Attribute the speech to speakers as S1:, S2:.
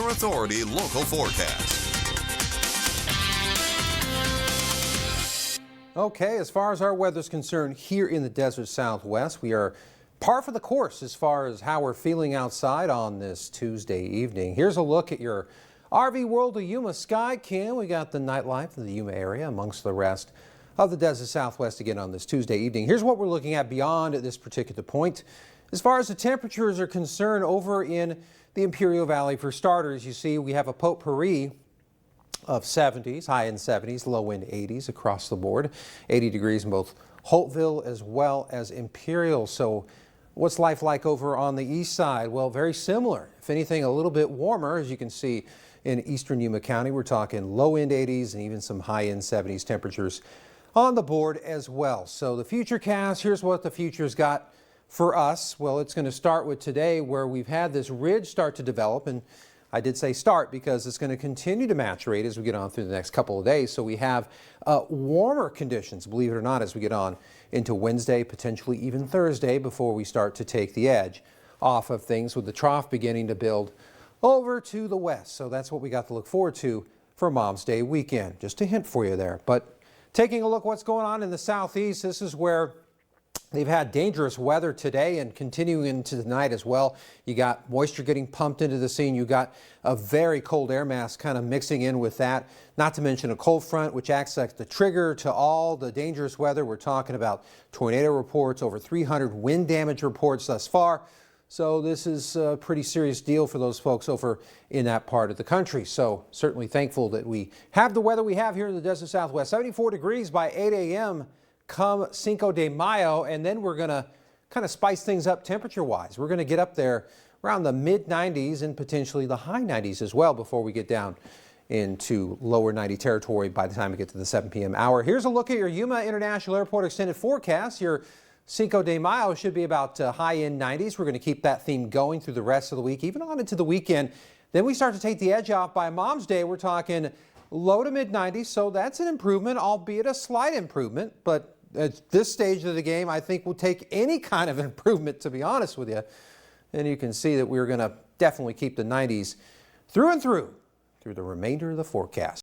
S1: Weather Authority local forecast.
S2: Okay, as far as our weather is concerned here in the desert Southwest, we are par for the course as far as how we're feeling outside on this Tuesday evening. Here's a look at your RV World of Yuma sky cam. We got the nightlife of the Yuma area amongst the rest of the desert Southwest again on this Tuesday evening. Here's what we're looking at beyond at this particular point. As far as the temperatures are concerned over in the Imperial Valley, for starters, you see we have a potpourri of 70s, high in 70s, low in 80s across the board. 80 degrees in both Holtville as well as Imperial. So what's life like over on the east side? Well, very similar. If anything, a little bit warmer. As you can see in eastern Yuma County, we're talking low end 80s and even some high end 70s temperatures on the board as well. So the futurecast, here's what the future's got for us. Well, it's going to start with today, where we've had this ridge start to develop, and I did say start because it's going to continue to maturate as we get on through the next couple of days. So we have warmer conditions, believe it or not, as we get on into Wednesday, potentially even Thursday, before we start to take the edge off of things, with the trough beginning to build over to the west. So that's what we got to look forward to for Mom's Day weekend. Just a hint for you there. But taking a look what's going on in the southeast, this is where they've had dangerous weather today and continuing into the night as well. You got moisture getting pumped into the scene. You got a very cold air mass kind of mixing in with that, not to mention a cold front, which acts like the trigger to all the dangerous weather. We're talking about tornado reports, over 300 wind damage reports thus far. So this is a pretty serious deal for those folks over in that part of the country. So certainly thankful that we have the weather we have here in the desert Southwest. 74 degrees by 8 a.m. come Cinco de Mayo, and then we're going to kind of spice things up temperature-wise. We're going to get up there around the mid-90s and potentially the high 90s as well before we get down into lower 90 territory by the time we get to the 7 p.m. hour. Here's a look at your Yuma International Airport extended forecast. Your Cinco de Mayo should be about high-end 90s. We're going to keep that theme going through the rest of the week, even on into the weekend. Then we start to take the edge off by Mom's Day. We're talking low to mid-90s, so that's an improvement, albeit a slight improvement. But at this stage of the game, I think we'll take any kind of improvement, to be honest with you. And you can see that we're going to definitely keep the 90s through and through the remainder of the forecast.